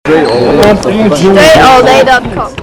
Straight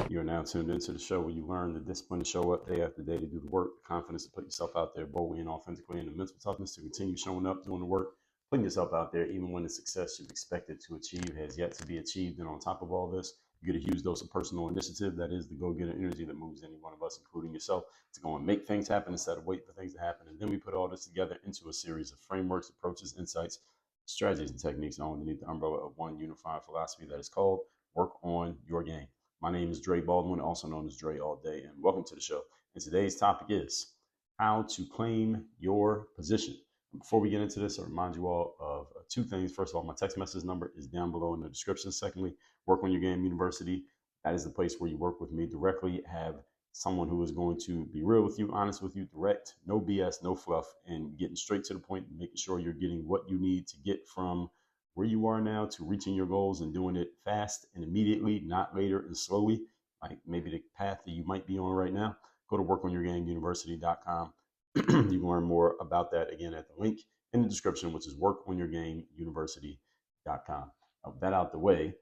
You are now tuned into the show where you learn the discipline to show up day after day, to do the work, the confidence to put yourself out there boldly and authentically, and the mental toughness to continue showing up, doing the work, putting yourself out there, even when the success you've expected to achieve has yet to be achieved. And on top of all this, you get a huge dose of personal initiative. That is the go-getter energy that moves any one of us, including yourself, to go and make things happen instead of waiting for things to happen. And then we put all this together into a series of frameworks, approaches, insights, strategies, and techniques all underneath the umbrella of one unified philosophy that is called Work on Your Game. My name is Dre Baldwin, also known as Dre All Day, and welcome to the show. And today's topic is how to claim your position. Before we get into this, I remind you all of two things. First of all, my text message number is down below in the description. Secondly, Work on Your Game University. That is the place where you work with me directly, have someone who is going to be real with you, honest with you, direct, no BS, no fluff, and getting straight to the point and making sure you're getting what you need to get from where you are now to reaching your goals, and doing it fast and immediately, not later and slowly, like maybe the path that you might be on right now. Go to workonyourgameuniversity.com. You can learn more about that again at the link in the description, which is workonyourgameuniversity.com. With that out the way,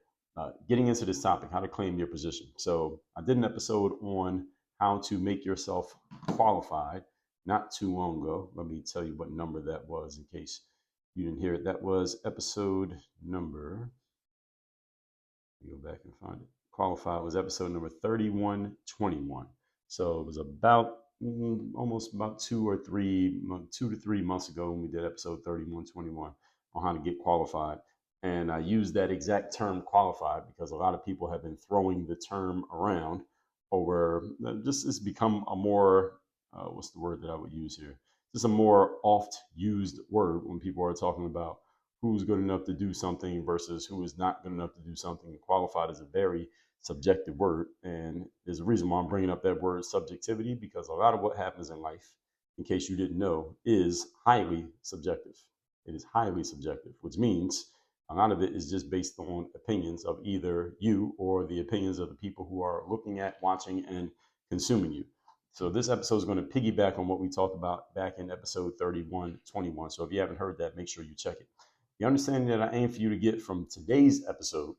getting into this topic, how to claim your position. So I did an episode on how to make yourself qualified not too long ago. Let me tell you what number that was in case you didn't hear it. That was episode number, go back and find it. Qualified was episode number 3121. So it was about almost about 2 to 3 months ago when we did episode 3121 on how to get qualified. And I used that exact term qualified because a lot of people have been throwing the term around over, just it's become a more, what's the word that I would use here? Just a more oft used word when people are talking about who's good enough to do something versus who is not good enough to do something. Qualified is a very subjective word. And there's a reason why I'm bringing up that word subjectivity, because a lot of what happens in life, in case you didn't know, is highly subjective. It is highly subjective, which means a lot of it is just based on opinions of either you or the opinions of the people who are looking at, watching, and consuming you. So this episode is going to piggyback on what we talked about back in episode 3121. So if you haven't heard that, make sure you check it. The understanding that I aim for you to get from today's episode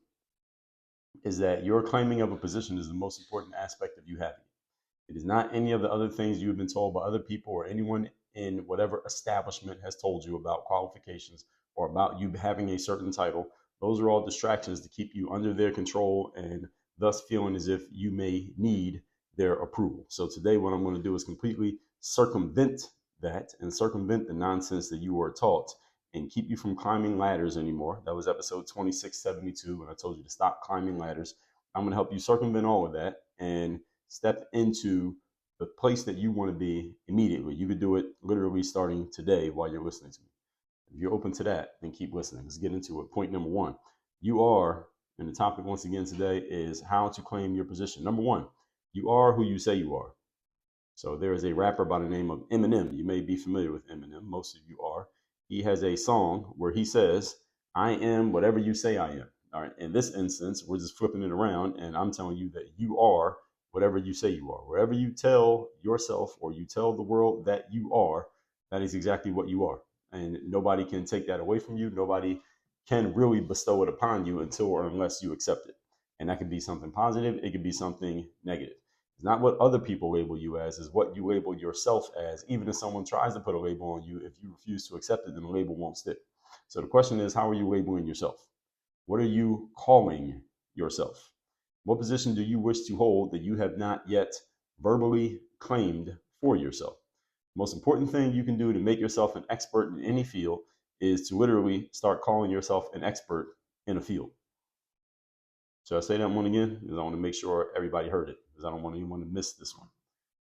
is that your claiming of a position is the most important aspect of you having it. It is not any of the other things you've been told by other people or anyone in whatever establishment has told you about qualifications or about you having a certain title. Those are all distractions to keep you under their control and thus feeling as if you may need their approval. So today what I'm going to do is completely circumvent that and circumvent the nonsense that you were taught and keep you from climbing ladders anymore. That was episode 2672 when I told you to stop climbing ladders. I'm going to help you circumvent all of that and step into the place that you want to be immediately. You could do it literally starting today while you're listening to me. If you're open to that, then keep listening. Let's get into it. Point number one, you are, and the topic once again today is how to claim your position. Number one, you are who you say you are. So there is a rapper by the name of Eminem. You may be familiar with Eminem. Most of you are. He has a song where he says, I am whatever you say I am. All right. In this instance, we're just flipping it around and I'm telling you that you are whatever you say you are. Wherever you tell yourself or you tell the world that you are, that is exactly what you are. And nobody can take that away from you. Nobody can really bestow it upon you until or unless you accept it. And that could be something positive. It could be something negative. It's not what other people label you as, is what you label yourself as. Even if someone tries to put a label on you, if you refuse to accept it, then the label won't stick. So the question is, how are you labeling yourself? What are you calling yourself? What position do you wish to hold that you have not yet verbally claimed for yourself? The most important thing you can do to make yourself an expert in any field is to literally start calling yourself an expert in a field. Should I say that one again? Because I want to make sure everybody heard it, because I don't want anyone to miss this one.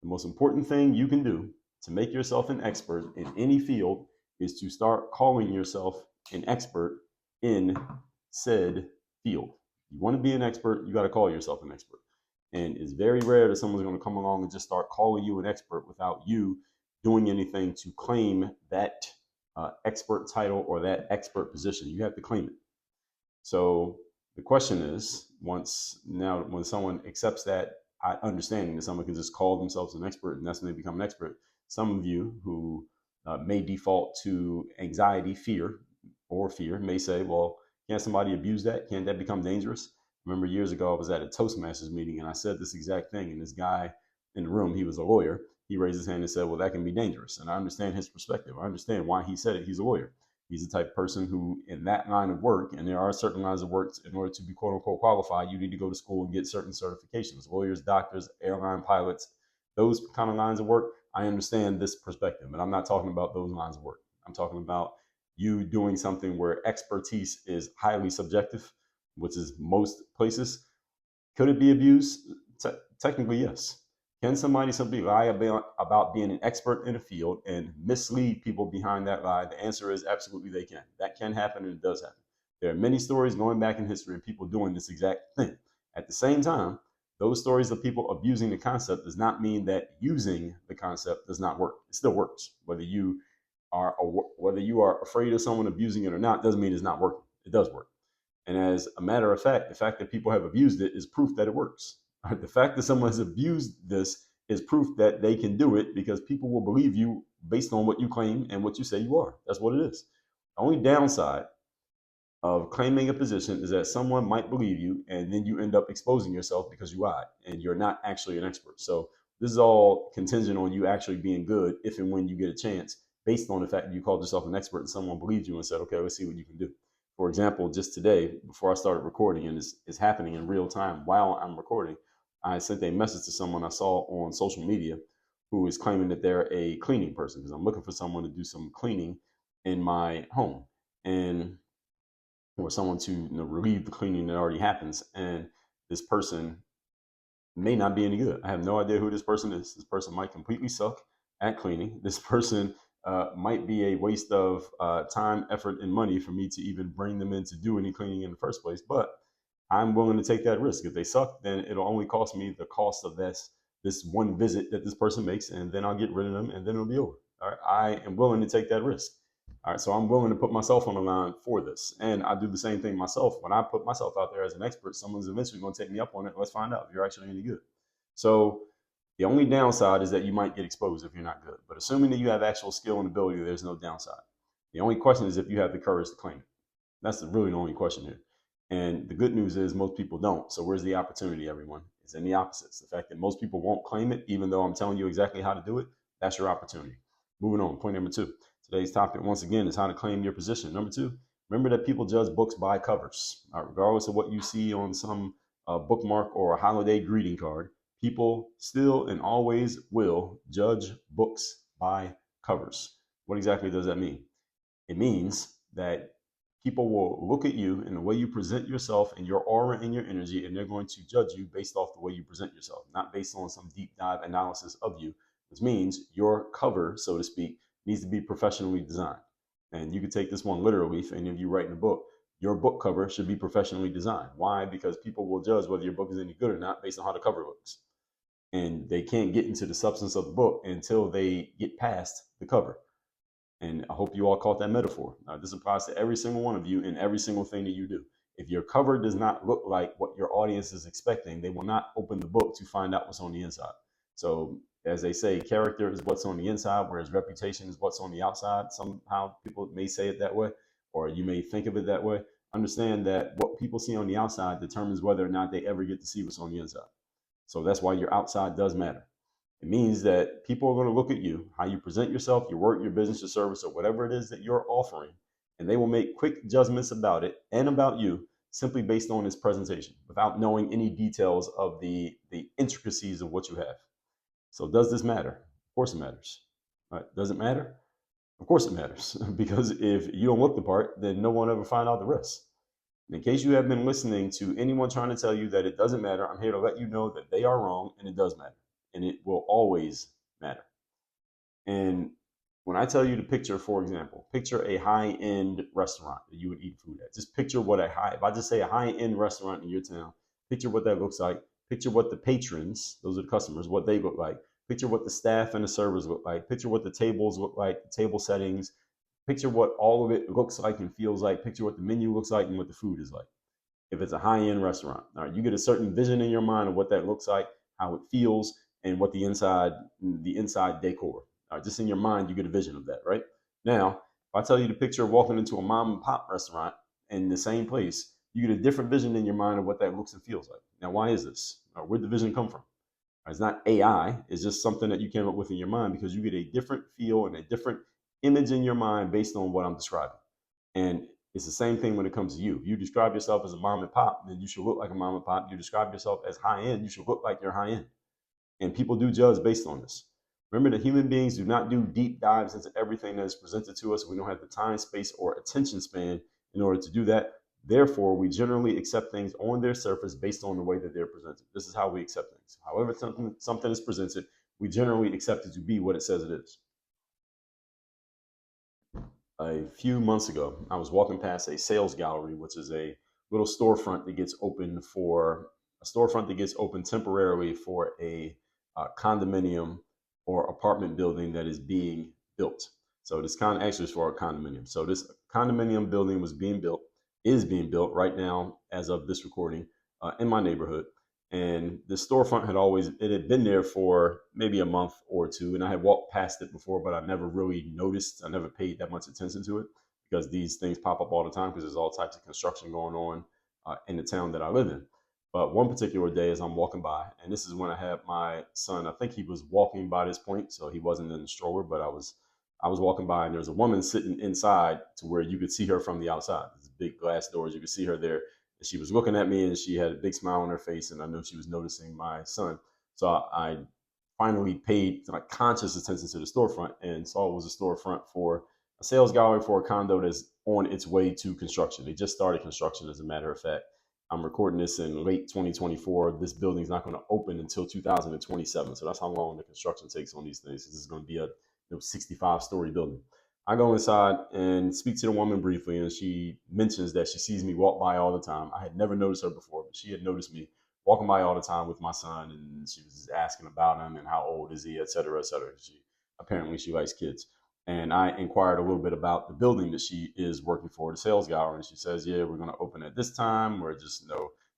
The most important thing you can do to make yourself an expert in any field is to start calling yourself an expert in said field. You want to be an expert, you got to call yourself an expert. And it's very rare that someone's going to come along and just start calling you an expert without you doing anything to claim that expert title or that expert position. You have to claim it. So the question is, when someone accepts that understanding that someone can just call themselves an expert and that's when they become an expert, some of you who may default to anxiety, fear may say, well, can't somebody abuse that? Can't that become dangerous? Remember years ago, I was at a Toastmasters meeting and I said this exact thing. And this guy in the room, he was a lawyer. He raised his hand and said, well, that can be dangerous. And I understand his perspective. I understand why he said it. He's a lawyer. He's the type of person who, in that line of work, and there are certain lines of work, in order to be quote unquote qualified, you need to go to school and get certain certifications. Lawyers, doctors, airline pilots, those kind of lines of work. I understand this perspective, but I'm not talking about those lines of work. I'm talking about you doing something where expertise is highly subjective, which is most places. Could it be abused? Technically, yes. Can somebody simply lie about being an expert in a field and mislead people behind that lie? The answer is absolutely they can. That can happen, and it does happen. There are many stories going back in history of people doing this exact thing. At the same time, those stories of people abusing the concept does not mean that using the concept does not work. It still works. Whether you are afraid of someone abusing it or not doesn't mean it's not working. It does work. And as a matter of fact, the fact that people have abused it is proof that it works. The fact that someone has abused this is proof that they can do it, because people will believe you based on what you claim and what you say you are. That's what it is. The only downside of claiming a position is that someone might believe you and then you end up exposing yourself because you lied and you're not actually an expert. So this is all contingent on you actually being good if and when you get a chance, based on the fact that you called yourself an expert and someone believed you and said, okay, let's see what you can do. For example, just today, before I started recording, and it's happening in real time while I'm recording, I sent a message to someone I saw on social media who is claiming that they're a cleaning person, because I'm looking for someone to do some cleaning in my home, and or someone to relieve the cleaning that already happens. And this person may not be any good. I have no idea who this person is. This person might completely suck at cleaning. This person might be a waste of time, effort, and money for me to even bring them in to do any cleaning in the first place. But I'm willing to take that risk. If they suck, then it'll only cost me the cost of this one visit that this person makes, and then I'll get rid of them, and then it'll be over. All right, I am willing to take that risk. All right, so I'm willing to put myself on the line for this, and I do the same thing myself. When I put myself out there as an expert, someone's eventually going to take me up on it. Let's find out if you're actually any good. So the only downside is that you might get exposed if you're not good. But assuming that you have actual skill and ability, there's no downside. The only question is if you have the courage to claim it. That's really the only question here. And the good news is most people don't. So where's the opportunity, everyone? It's in the opposites. The fact that most people won't claim it, even though I'm telling you exactly how to do it, that's your opportunity. Moving on, point number 2. Today's topic, once again, is how to claim your position. Number 2, remember that people judge books by covers. Regardless of what you see on some bookmark or a holiday greeting card, people still and always will judge books by covers. What exactly does that mean? It means that people will look at you and the way you present yourself and your aura and your energy, and they're going to judge you based off the way you present yourself, not based on some deep dive analysis of you, which means your cover, so to speak, needs to be professionally designed. And you could take this one literally if any of you writing a book. Your book cover should be professionally designed. Why? Because people will judge whether your book is any good or not based on how the cover looks. And they can't get into the substance of the book until they get past the cover. And I hope you all caught that metaphor. This applies to every single one of you in every single thing that you do. If your cover does not look like what your audience is expecting, they will not open the book to find out what's on the inside. So as they say, character is what's on the inside, whereas reputation is what's on the outside. Somehow people may say it that way, or you may think of it that way. Understand that what people see on the outside determines whether or not they ever get to see what's on the inside. So that's why your outside does matter. It means that people are going to look at you, how you present yourself, your work, your business, your service, or whatever it is that you're offering, and they will make quick judgments about it and about you simply based on its presentation without knowing any details of the intricacies of what you have. So does this matter? Of course it matters. Right? Does it matter? Of course it matters, because if you don't look the part, then no one ever find out the rest. In case you have been listening to anyone trying to tell you that it doesn't matter, I'm here to let you know that they are wrong and it does matter. And it will always matter. And when I tell you to picture, for example, picture a high-end restaurant that you would eat food at. Just picture what if I just say a high-end restaurant in your town, picture what that looks like. Picture what the patrons, those are the customers, what they look like. Picture what the staff and the servers look like. Picture what the tables look like, the table settings. Picture what all of it looks like and feels like. Picture what the menu looks like and what the food is like. If it's a high-end restaurant, all right, you get a certain vision in your mind of what that looks like, how it feels, and what the inside decor. All right, just in your mind, you get a vision of that, right? Now, if I tell you to picture walking into a mom and pop restaurant in the same place, you get a different vision in your mind of what that looks and feels like. Now, why is this? Where'd the vision come from? It's not AI. It's just something that you came up with in your mind because you get a different feel and a different image in your mind based on what I'm describing. And it's the same thing when it comes to you. You describe yourself as a mom and pop, then you should look like a mom and pop. You describe yourself as high end, you should look like you're high end. And people do judge based on this. Remember that human beings do not do deep dives into everything that is presented to us. We don't have the time, space, or attention span in order to do that. Therefore, we generally accept things on their surface based on the way that they're presented. This is how we accept things. However something is presented, we generally accept it to be what it says it is. A few months ago, I was walking past a sales gallery, which is a little storefront that gets open temporarily for a condominium or apartment building that is being built. So this actually is for a condominium. So this condominium building is being built right now as of this recording in my neighborhood. And the storefront had been there for maybe a month or two. And I had walked past it before, but I never really noticed. I never paid that much attention to it because these things pop up all the time because there's all types of construction going on in the town that I live in. But one particular day as I'm walking by, and this is when I had my son, I think he was walking by this point, so he wasn't in the stroller, but I was walking by and there's a woman sitting inside to where you could see her from the outside. There's big glass doors, you could see her there. And she was looking at me and she had a big smile on her face, and I knew she was noticing my son. So I finally paid conscious attention to the storefront and saw it was a storefront for a sales gallery for a condo that's on its way to construction. They just started construction, as a matter of fact. I'm recording this in late 2024. This building's not going to open until 2027. So that's how long the construction takes on these things. This is going to be a 65-story building. I go inside and speak to the woman briefly, and she mentions that she sees me walk by all the time. I had never noticed her before, but she had noticed me walking by all the time with my son, and she was just asking about him and how old is he, et cetera, et cetera. Apparently she likes kids. And I inquired a little bit about the building that she is working for, the sales gallery. And she says, yeah, we're going to open at this time. We're just,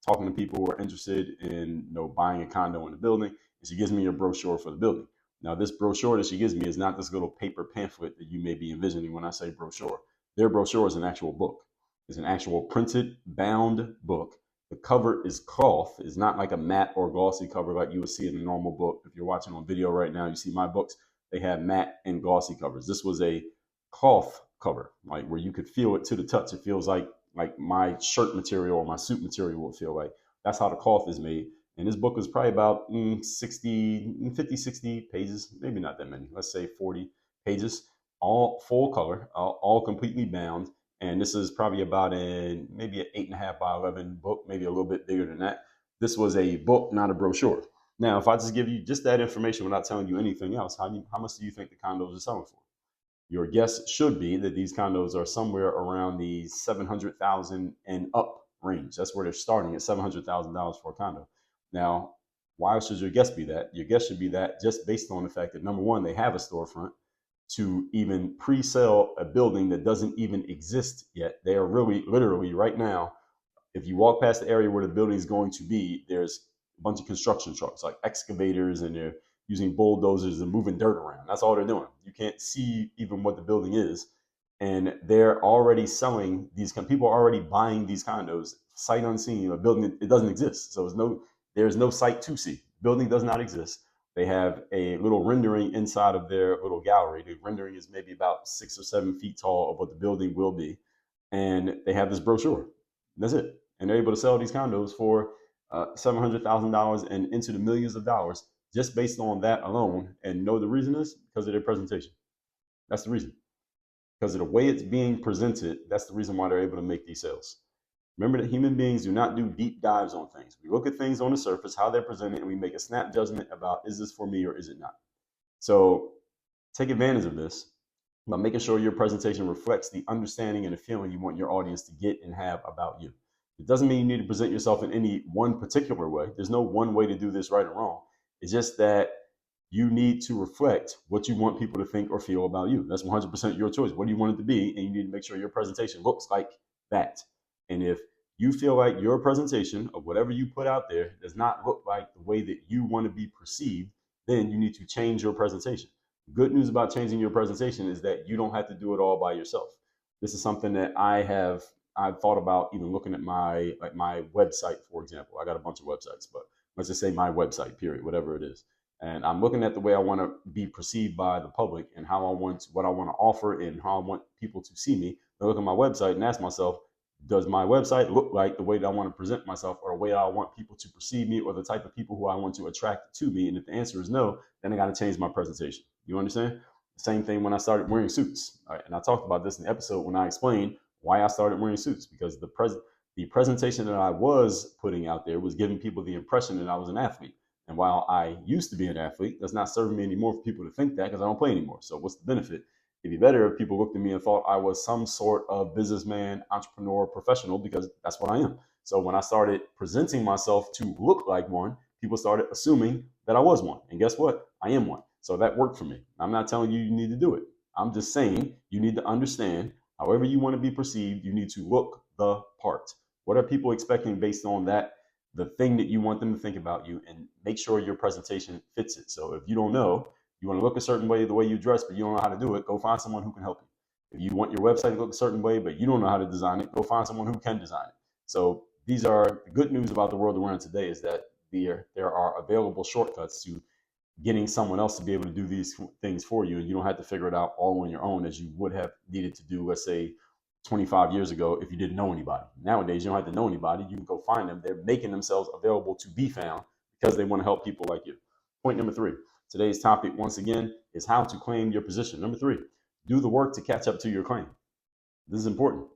talking to people who are interested in, buying a condo in the building. And she gives me a brochure for the building. Now, this brochure that she gives me is not this little paper pamphlet that you may be envisioning when I say brochure. Their brochure is an actual book. It's an actual printed, bound book. The cover is cloth. It's not like a matte or glossy cover like you would see in a normal book. If you're watching on video right now, you see my books. They have matte and glossy covers. This was a cloth cover, like where you could feel it to the touch. It feels like my shirt material or my suit material would feel like. That's how the cloth is made. And this book is probably about 60 pages, maybe not that many. Let's say 40 pages, all full color, all completely bound. And this is probably about maybe an 8.5 by 11 book, maybe a little bit bigger than that. This was a book, not a brochure. Now, if I just give you just that information without telling you anything else, how much do you think the condos are selling for? Your guess should be that these condos are somewhere around the $700,000 and up range. That's where they're starting at, $700,000 for a condo. Now, why should your guess be that? Your guess should be that just based on the fact that, number one, they have a storefront to even pre-sell a building that doesn't even exist yet. They are really, literally right now, if you walk past the area where the building is going to be, there's a bunch of construction trucks, like excavators, and they're using bulldozers and moving dirt around. That's all they're doing. You can't see even what the building is. And they're already selling these, people are already buying these condos, sight unseen. A building, it doesn't exist. So there's no sight to see. Building does not exist. They have a little rendering inside of their little gallery. The rendering is maybe about 6 or 7 feet tall of what the building will be. And they have this brochure. That's it. And they're able to sell these condos for $700,000 and into the millions of dollars just based on that alone. And the reason is because of their presentation. That's the reason. Because of the way it's being presented, that's the reason why they're able to make these sales. Remember that human beings do not do deep dives on things. We look at things on the surface, how they're presented, and we make a snap judgment about, is this for me or is it not? So take advantage of this by making sure your presentation reflects the understanding and the feeling you want your audience to get and have about you. It doesn't mean you need to present yourself in any one particular way. There's no one way to do this right or wrong. It's just that you need to reflect what you want people to think or feel about you. That's 100% your choice. What do you want it to be? And you need to make sure your presentation looks like that. And if you feel like your presentation of whatever you put out there does not look like the way that you want to be perceived, then you need to change your presentation. Good news about changing your presentation is that you don't have to do it all by yourself. This is something that I have I thought about even looking at my website, for example. I got a bunch of websites, but let's just say my website, period, whatever it is. And I'm looking at the way I want to be perceived by the public and what I want to offer and how I want people to see me. I look at my website and ask myself, does my website look like the way that I want to present myself, or the way I want people to perceive me, or the type of people who I want to attract to me? And if the answer is no, then I got to change my presentation. You understand? Same thing when I started wearing suits. All right, and I talked about this in the episode when I explained why I started wearing suits, because the presentation that I was putting out there was giving people the impression that I was an athlete. And while I used to be an athlete, that's not serving me anymore for people to think that, because I don't play anymore. So what's the benefit? It'd be better if people looked at me and thought I was some sort of businessman, entrepreneur, professional, because that's what I am. So when I started presenting myself to look like one, people started assuming that I was one. And guess what? I am one. So that worked for me. I'm not telling you need to do it. I'm just saying you need to understand, however you want to be perceived, you need to look the part. What are people expecting based on that, the thing that you want them to think about you, and make sure your presentation fits it. So if you don't know, you want to look a certain way, the way you dress, but you don't know how to do it, go find someone who can help you. If you want your website to look a certain way, but you don't know how to design it, go find someone who can design it. So these are the good news about the world that we're in today, is that there are available shortcuts to getting someone else to be able to do these things for you, and you don't have to figure it out all on your own as you would have needed to do, let's say, 25 years ago if you didn't know anybody. Nowadays, you don't have to know anybody. You can go find them. They're making themselves available to be found because they want to help people like you. Point number 3. Today's topic, once again, is how to claim your position. Number 3, do the work to catch up to your claim. This is important.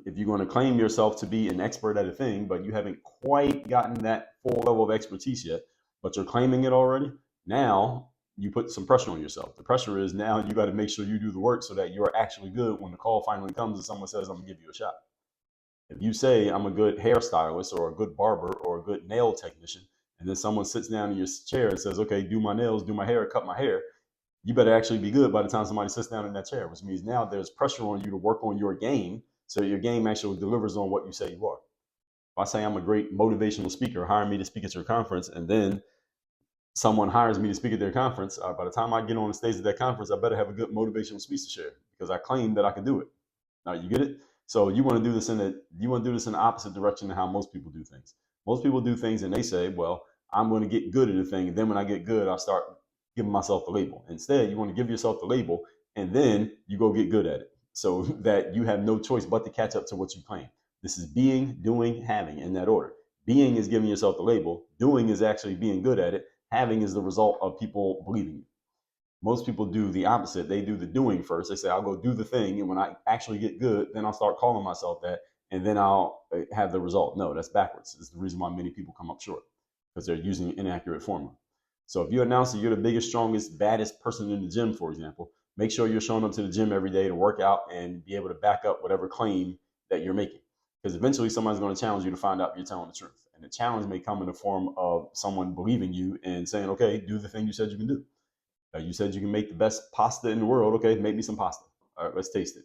If you're going to claim yourself to be an expert at a thing, but you haven't quite gotten that full level of expertise yet, but you're claiming it already, now you put some pressure on yourself. The pressure is now you got to make sure you do the work so that you're actually good when the call finally comes and someone says, I'm going to give you a shot. If you say, I'm a good hairstylist or a good barber or a good nail technician, and then someone sits down in your chair and says, okay, do my nails, do my hair, cut my hair, you better actually be good by the time somebody sits down in that chair, which means now there's pressure on you to work on your game so your game actually delivers on what you say you are. If I say I'm a great motivational speaker, hire me to speak at your conference, and then someone hires me to speak at their conference, by the time I get on the stage at that conference, I better have a good motivational speech to share because I claim that I can do it. Now you get it? So you want to do this in the opposite direction to how most people do things. Most people do things and they say, well, I'm going to get good at a thing, and then when I get good, I'll start giving myself the label. Instead, you want to give yourself the label and then you go get good at it, so that you have no choice but to catch up to what you claim. This is being, doing, having, in that order. Being is giving yourself the label. Doing is actually being good at it. Having is the result of people believing you. Most people do the opposite. They do the doing first. They say, I'll go do the thing, and when I actually get good, then I'll start calling myself that, and then I'll have the result. No, that's backwards. It's the reason why many people come up short, because they're using an inaccurate formula. So if you announce that you're the biggest, strongest, baddest person in the gym, for example, make sure you're showing up to the gym every day to work out and be able to back up whatever claim that you're making. Because eventually somebody's going to challenge you to find out if you're telling the truth. And the challenge may come in the form of someone believing you and saying, okay, do the thing you said you can do. You said you can make the best pasta in the world. Okay, make me some pasta. All right, let's taste it.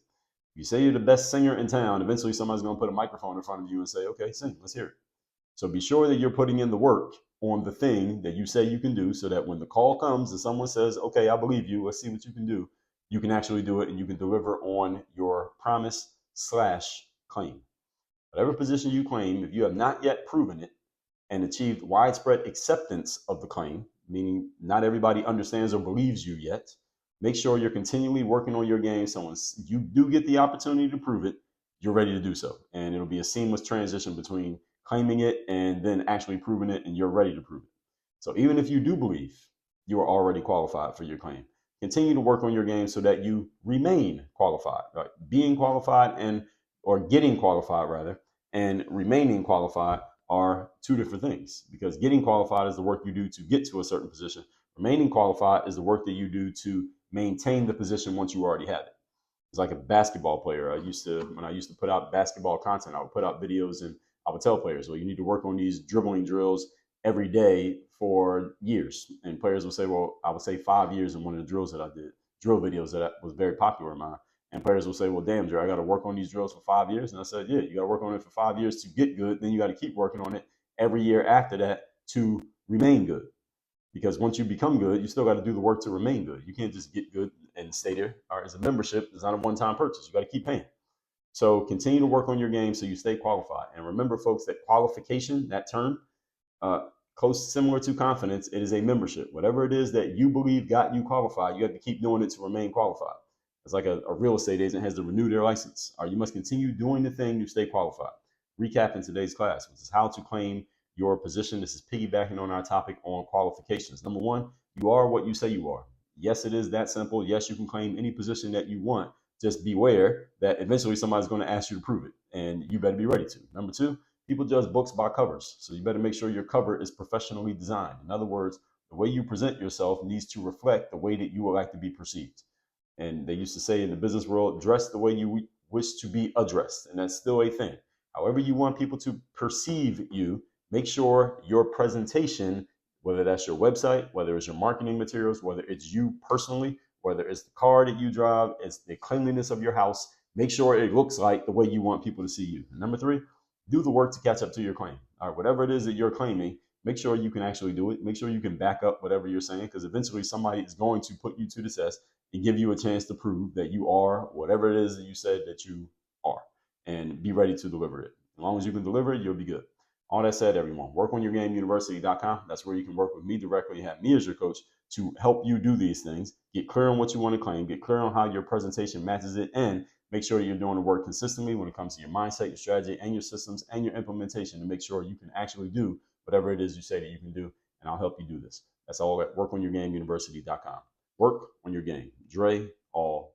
If you say you're the best singer in town, eventually somebody's going to put a microphone in front of you and say, okay, sing, let's hear it. So be sure that you're putting in the work on the thing that you say you can do, so that when the call comes and someone says, okay, I believe you, let's see what you can do, you can actually do it and you can deliver on your promise/claim. Whatever position you claim, if you have not yet proven it and achieved widespread acceptance of the claim, meaning not everybody understands or believes you yet, make sure you're continually working on your game. So when you do get the opportunity to prove it, you're ready to do so. And it'll be a seamless transition between claiming it and then actually proving it, and you're ready to prove it. So even if you do believe you are already qualified for your claim, continue to work on your game so that you remain qualified. Right? Being qualified or getting qualified rather, and remaining qualified are two different things, because getting qualified is the work you do to get to a certain position. Remaining qualified is the work that you do to maintain the position once you already have it. It's like a basketball player. When I used to put out basketball content, I would put out videos and I would tell players, well, you need to work on these dribbling drills every day for years. And players would say, well, I would say 5 years in one of the drills that I did, drill videos that was very popular of mine. And players will say, well, damn, Jerry, I got to work on these drills for 5 years. And I said, yeah, you got to work on it for 5 years to get good. Then you got to keep working on it every year after that to remain good. Because once you become good, you still got to do the work to remain good. You can't just get good and stay there. All right, it's a membership. It's not a one-time purchase. You got to keep paying. So continue to work on your game so you stay qualified. And remember, folks, that qualification, that term, close similar to confidence, it is a membership. Whatever it is that you believe got you qualified, you have to keep doing it to remain qualified. It's like a real estate agent has to renew their license. Or you must continue doing the thing to stay qualified. Recapping today's class, which is how to claim your position. This is piggybacking on our topic on qualifications. Number one, you are what you say you are. Yes, it is that simple. Yes, you can claim any position that you want. Just beware that eventually somebody's going to ask you to prove it, and you better be ready to. Number two, people judge books by covers. So you better make sure your cover is professionally designed. In other words, the way you present yourself needs to reflect the way that you would like to be perceived. And they used to say in the business world, dress the way you wish to be addressed. And that's still a thing. However you want people to perceive you, make sure your presentation, whether that's your website, whether it's your marketing materials, whether it's you personally, whether it's the car that you drive, it's the cleanliness of your house, make sure it looks like the way you want people to see you. And number three, do the work to catch up to your claim. All right, whatever it is that you're claiming, make sure you can actually do it. Make sure you can back up whatever you're saying, because eventually somebody is going to put you to the test and give you a chance to prove that you are whatever it is that you said that you are, and be ready to deliver it. As long as you can deliver it, you'll be good. All that said, everyone, workonyourgameuniversity.com. That's where you can work with me directly, have me as your coach to help you do these things, get clear on what you want to claim, get clear on how your presentation matches it, and make sure you're doing the work consistently when it comes to your mindset, your strategy, and your systems and your implementation to make sure you can actually do whatever it is you say that you can do. And I'll help you do this. That's all at workonyourgameuniversity.com. Work on your game. Dre, all